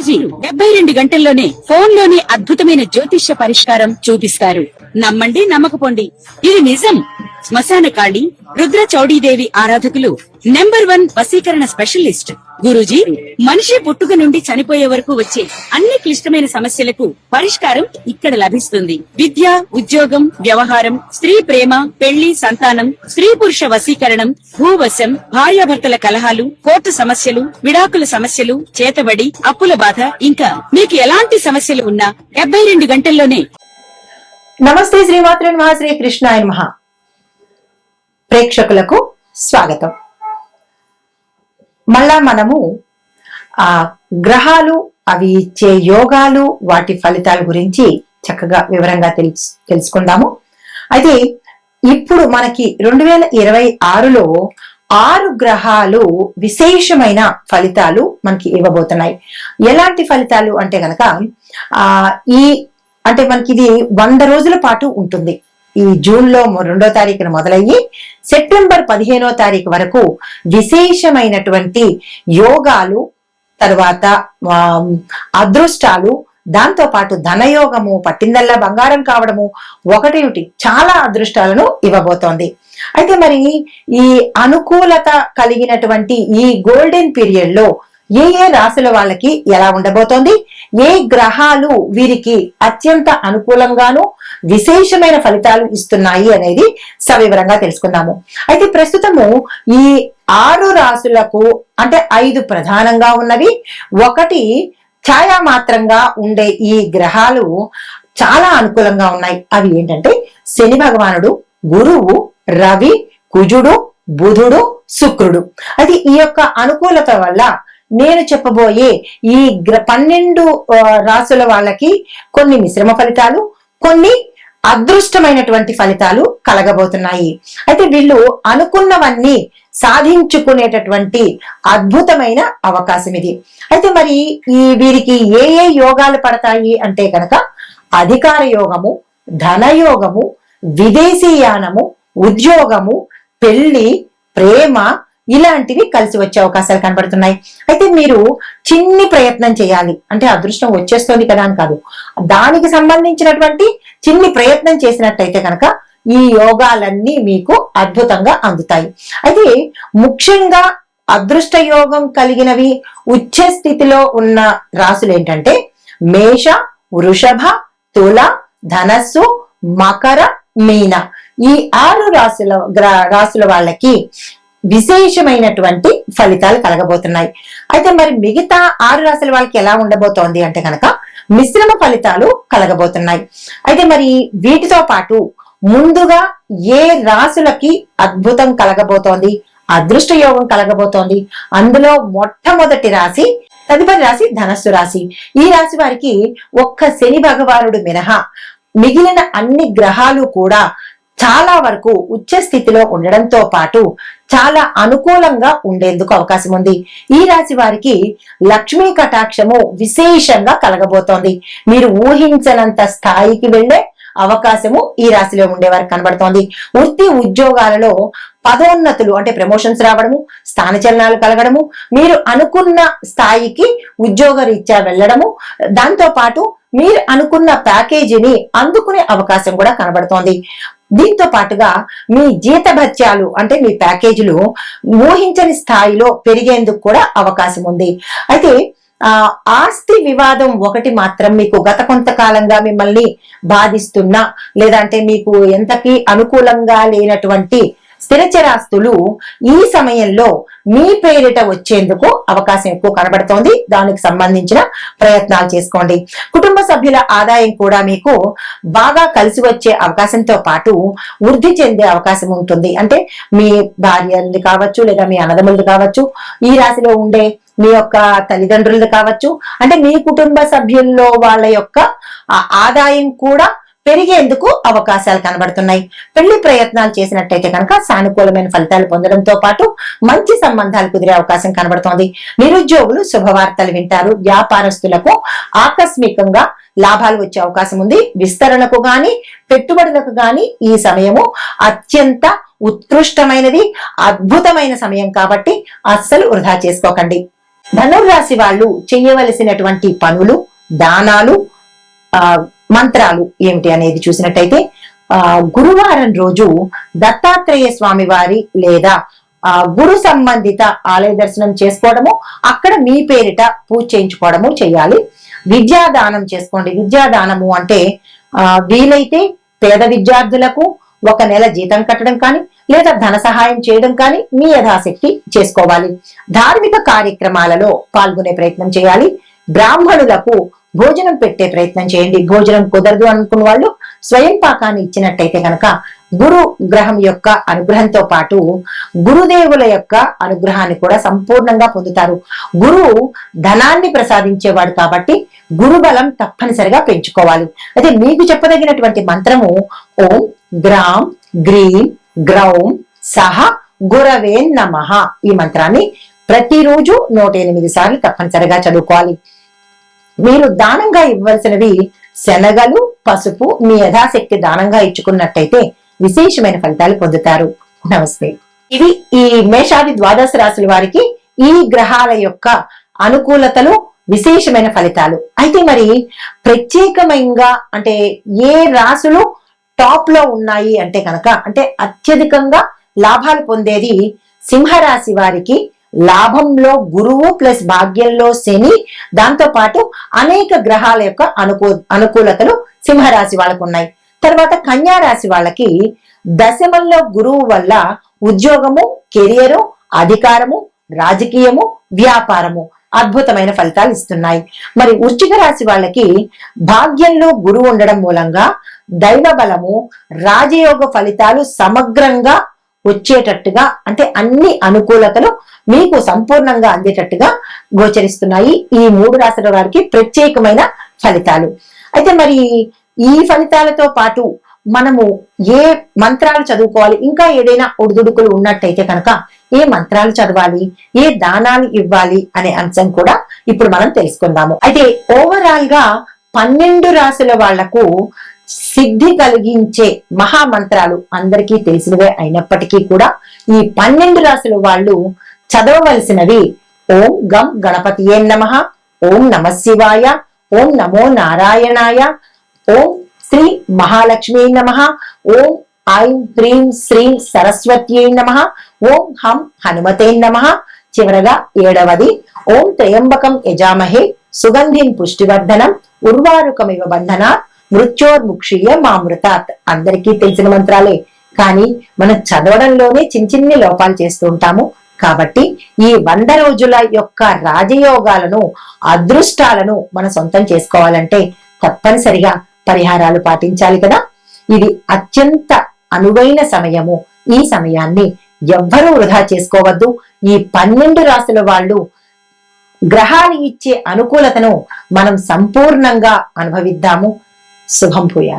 గురూజీ 72 గంటల్లోనే ఫోన్ లోని అద్భుతమైన జ్యోతిష్య పరిష్కారం చూపిస్తారు. నమ్మండి, నమ్మకపోండి, ఇది నిజం. శ్మశాన కాళి రుద్ర చౌడీదేవి ఆరాధకులు నంబర్ 1 వశీకరణ స్పెషలిస్ట్ గురూజీ. మనిషి పుట్టుక నుండి చనిపోయే వరకు వచ్చే అన్ని క్లిష్టమైన సమస్యలకు పరిష్కారం ఇక్కడ లభిస్తుంది. విద్య, ఉద్యోగం, వ్యవహారం, స్త్రీ ప్రేమ, పెళ్లి, సంతానం, స్త్రీ పురుష వశీకరణం, భూవశం, భార్యాభర్తల కలహాలు, కోర్టు సమస్యలు, విడాకుల సమస్యలు, చేతబడి, అప్పుల బాధ, ఇంకా మీకు ఎలాంటి సమస్యలు ఉన్నా 72 గంటల్లోనే. నమస్తే, శ్రీమాత్రే నమః, శ్రీ కృష్ణాయ నమః. ప్రేక్షకులకు స్వాగతం. మళ్ళా మనము గ్రహాలు, అవి ఇచ్చే యోగాలు, వాటి ఫలితాల గురించి చక్కగా వివరంగా తెలుసుకుందాము. అయితే ఇప్పుడు మనకి 2026లో 6 గ్రహాలు విశేషమైన ఫలితాలు మనకి ఇవ్వబోతున్నాయి. ఎలాంటి ఫలితాలు అంటే గనక అంటే మనకి ఇది 100 రోజుల పాటు ఉంటుంది. ఈ జూన్ లో 2వ తారీఖున మొదలయ్యి సెప్టెంబర్ 15వ తారీఖు వరకు విశేషమైనటువంటి యోగాలు, తర్వాత అదృష్టాలు, దాంతో పాటు ధనయోగము, పట్టిందల్లా బంగారం కావడము, ఒకటి చాలా అదృష్టాలను ఇవ్వబోతోంది. అయితే మరి ఈ అనుకూలత కలిగినటువంటి ఈ గోల్డెన్ పీరియడ్ లో ఏ రాశుల వాళ్ళకి ఎలా ఉండబోతోంది, ఏ గ్రహాలు వీరికి అత్యంత అనుకూలంగాను విశేషమైన ఫలితాలు ఇస్తున్నాయి అనేది సవివరంగా తెలుసుకుందాము. అయితే ప్రస్తుతము ఈ 6 రాశులకు అంటే 5 ప్రధానంగా ఉన్నవి, 1 ఛాయామాత్రంగా ఉండే ఈ గ్రహాలు చాలా అనుకూలంగా ఉన్నాయి. అవి ఏంటంటే శని భగవానుడు, గురువు, రవి, కుజుడు, బుధుడు, శుక్రుడు. అది ఈ యొక్క అనుకూలత వల్ల నేను చెప్పబోయే ఈ 12 రాశుల వాళ్ళకి కొన్ని మిశ్రమ ఫలితాలు, కొన్ని అదృష్టమైనటువంటి ఫలితాలు కలగబోతున్నాయి. అయితే వీళ్ళు అనుకున్నవన్నీ సాధించుకునేటటువంటి అద్భుతమైన అవకాశం ఇది. అయితే మరి వీరికి ఏ యోగాలు పడతాయి అంటే కనుక అధికార యోగము, ధనయోగము, విదేశీయానము, ఉద్యోగము, పెళ్లి, ప్రేమ, ఇలాంటివి కలిసి వచ్చే అవకాశాలు కనబడుతున్నాయి. అయితే మీరు చిన్ని ప్రయత్నం చేయాలి. అంటే అదృష్టం వచ్చేస్తుంది కదా అని కాదు, దానికి సంబంధించినటువంటి చిన్ని ప్రయత్నం చేసినట్టయితే కనుక ఈ యోగాలన్నీ మీకు అద్భుతంగా అందుతాయి. అయితే ముఖ్యంగా అదృష్ట యోగం కలిగినవి ఉచ్చ స్థితిలో ఉన్న రాశులు ఏంటంటే మేష, వృషభ, తుల, ధనస్సు, మకర, మీన. ఈ 6 రాశుల వాళ్ళకి విశేషమైనటువంటి ఫలితాలు కలగబోతున్నాయి. అయితే మరి మిగతా 6 రాశుల వాళ్ళకి ఎలా ఉండబోతోంది అంటే కనుక మిశ్రమ ఫలితాలు కలగబోతున్నాయి. అయితే మరి వీటితో పాటు ముందుగా ఏ రాశులకి అద్భుతం కలగబోతోంది, అదృష్ట యోగం కలగబోతోంది, అందులో మొట్టమొదటి రాశి, తదుపరి రాశి ధనస్సు రాశి. ఈ రాశి వారికి ఒక్క శని భగవానుడు మినహా మిగిలిన అన్ని గ్రహాలు కూడా చాలా వరకు ఉచ్చ స్థితిలో ఉండడంతో పాటు చాలా అనుకూలంగా ఉండేందుకు అవకాశం ఉంది. ఈ రాశి వారికి లక్ష్మీ కటాక్షము విశేషంగా కలగబోతోంది. మీరు ఊహించనంత స్థాయికి వెళ్లే అవకాశము ఈ రాశిలో ఉండేవారికి కనబడుతోంది. వృత్తి ఉద్యోగాలలో పదోన్నతులు అంటే ప్రమోషన్స్ రావడము, స్థానచలనాలు కలగడము, మీరు అనుకున్న స్థాయికి ఉద్యోగ రీత్యా వెళ్లడము, దాంతో పాటు మీరు అనుకున్న ప్యాకేజీని అందుకునే అవకాశం కూడా కనబడుతోంది. దీంతో పాటుగా మీ జీతభత్యాలు అంటే మీ ప్యాకేజీలు ఊహించని స్థాయిలో పెరిగేందుకు కూడా అవకాశం ఉంది. అయితే ఆస్తి వివాదం ఒకటి మాత్రం మీకు గత కొంతకాలంగా మిమ్మల్ని బాధిస్తున్నా, లేదంటే మీకు ఎంతకీ అనుకూలంగా లేనటువంటి స్థిరచరాస్తులు ఈ సమయంలో మీ పేరిట వచ్చేందుకు అవకాశం ఎక్కువ కనబడుతోంది. దానికి సంబంధించిన ప్రయత్నాలు చేసుకోండి. కుటుంబ సభ్యుల ఆదాయం కూడా మీకు బాగా కలిసి వచ్చే అవకాశంతో పాటు వృద్ధి చెందే అవకాశం ఉంటుంది. అంటే మీ భార్యది కావచ్చు, లేదా మీ అన్నదమ్ములది కావచ్చు, ఈ రాశిలో ఉండే మీ యొక్క తల్లిదండ్రులది కావచ్చు, అంటే మీ కుటుంబ సభ్యుల్లో వాళ్ళ యొక్క ఆదాయం కూడా పెరిగేందుకు అవకాశాలు కనబడుతున్నాయి. పెళ్లి ప్రయత్నాలు చేసినట్టయితే కనుక సానుకూలమైన ఫలితాలు పొందడంతో పాటు మంచి సంబంధాలు కుదిరే అవకాశం కనబడుతోంది. నిరుద్యోగులు శుభవార్తలు వింటారు. వ్యాపారస్తులకు ఆకస్మికంగా లాభాలు వచ్చే అవకాశం ఉంది. విస్తరణకు గాని పెట్టుబడులకు గాని ఈ సమయము అత్యంత ఉత్కృష్టమైనది, అద్భుతమైన సమయం కాబట్టి అస్సలు వృధా చేసుకోకండి. ధనుర్రాశి వాళ్ళు చేయవలసినటువంటి పనులు, దానాలు, మంత్రాలు ఏమిటి అనేది చూసినట్టయితే గురువారం రోజు దత్తాత్రేయ స్వామి వారి లేదా గురు సంబంధిత ఆలయ దర్శనం చేసుకోవడము, అక్కడ మీ పేరిట పూజ చేయించుకోవడము చేయాలి. విద్యాదానం చేసుకోండి. విద్యాదానము అంటే వీలైతే పేద విద్యార్థులకు 1 నెల జీతం కట్టడం కానీ లేదా ధన సహాయం చేయడం కానీ మీ యథాశక్తి చేసుకోవాలి. ధార్మిక కార్యక్రమాలలో పాల్గొనే ప్రయత్నం చేయాలి. బ్రాహ్మణులకు భోజనం పెట్టే ప్రయత్నం చేయండి. భోజనం కుదరదు అనుకున్న వాళ్ళు స్వయం పాకాన్ని ఇచ్చినట్టయితే కనుక గురు గ్రహం యొక్క అనుగ్రహంతో పాటు గురుదేవుల యొక్క అనుగ్రహాన్ని కూడా సంపూర్ణంగా పొందుతారు. గురువు ధనాన్ని ప్రసాదించేవాడు కాబట్టి గురు బలం తప్పనిసరిగా పెంచుకోవాలి. అయితే మీకు చెప్పదగినటువంటి మంత్రము ఓం గ్రాం గ్రీం గ్రౌం సహ గురవే నమః. ఈ మంత్రాన్ని ప్రతిరోజు 108 సార్లు తప్పనిసరిగా చదువుకోవాలి. మీరు దానంగా ఇవ్వవలసినవి శనగలు, పసుపు మీ యథాశక్తి దానంగా ఇచ్చుకున్నట్టయితే విశేషమైన ఫలితాలు పొందుతారు. నమస్తే. ఇవి ఈ మేషాది ద్వాదశ రాశుల వారికి ఈ గ్రహాల యొక్క అనుకూలతలు, విశేషమైన ఫలితాలు. అయితే మరి ప్రత్యేకమైనగా అంటే ఏ రాశులు టాప్ లో ఉన్నాయి అంటే కనుక, అంటే అత్యధికంగా లాభాలు పొందేది సింహరాశి వారికి. లాభంలో గురువు ప్లస్ భాగ్యంలో శని, దాంతో పాటు అనేక గ్రహాల యొక్క అనుకూలతలు సింహరాశి వాళ్ళకు ఉన్నాయి. తర్వాత కన్యా రాశి వాళ్ళకి దశమంలో గురువు వల్ల ఉద్యోగము, కెరియరు, అధికారము, రాజకీయము, వ్యాపారము అద్భుతమైన ఫలితాలు ఇస్తున్నాయి. మరి వృశ్చిక రాశి వాళ్ళకి భాగ్యంలో గురువు ఉండడం మూలంగా దైవ బలము, రాజయోగ ఫలితాలు సమగ్రంగా వచ్చేటట్టుగా, అంటే అన్ని అనుకూలతలు మీకు సంపూర్ణంగా అందేటట్టుగా గోచరిస్తున్నాయి. ఈ 3 రాశుల వారికి ప్రత్యేకమైన ఫలితాలు. అయితే మరి ఈ ఫలితాలతో పాటు మనము ఏ మంత్రాలు చదువుకోవాలి, ఇంకా ఏదైనా ఒడిదుడుకులు ఉన్నట్టయితే కనుక ఏ మంత్రాలు చదవాలి, ఏ దానాలు ఇవ్వాలి అనే అంశం కూడా ఇప్పుడు మనం తెలుసుకుందాము. అయితే ఓవరాల్ గా 12 రాశుల వాళ్లకు సిద్ధి కలిగించే మహామంత్రాలు అందరికీ తెలిసినవే అయినప్పటికీ కూడా ఈ 12 రాశుల వాళ్ళు చదవవలసినవి ఓం గం గణపతియే నమః, ఓం నమ శివాయ, ఓం నమో నారాయణాయ, ఓం శ్రీ మహాలక్ష్మీ నమః, ఓం ఐం హ్రీం శ్రీం సరస్వత్యై నమః, ఓం హం హనుమతే నమః. చివరగా 7వది ఓం త్రయంబకం యజామహే సుగంధిం పుష్టివర్ధనం ఉర్వారుకమివ బంధనాత్ మృత్యోర్ముక్షీయ మామృతాత్. అందరికీ తెలిసిన మంత్రాలే, కానీ మనం చదవడంలోనే చిన్ని లోపాలు చేస్తూ ఉంటాము. కాబట్టి ఈ 100 రోజుల యొక్క రాజయోగాలను, అదృష్టాలను మనం సొంతం చేసుకోవాలంటే తప్పనిసరిగా పరిహారాలు పాటించాలి కదా. ఇది అత్యంత అనువైన సమయము. ఈ సమయాన్ని ఎవ్వరూ వృధా చేసుకోవద్దు. ఈ 12 రాశుల వాళ్ళు గ్రహాలు ఇచ్చే అనుకూలతను మనం సంపూర్ణంగా అనుభవిద్దాము. శుభం భూయాత్.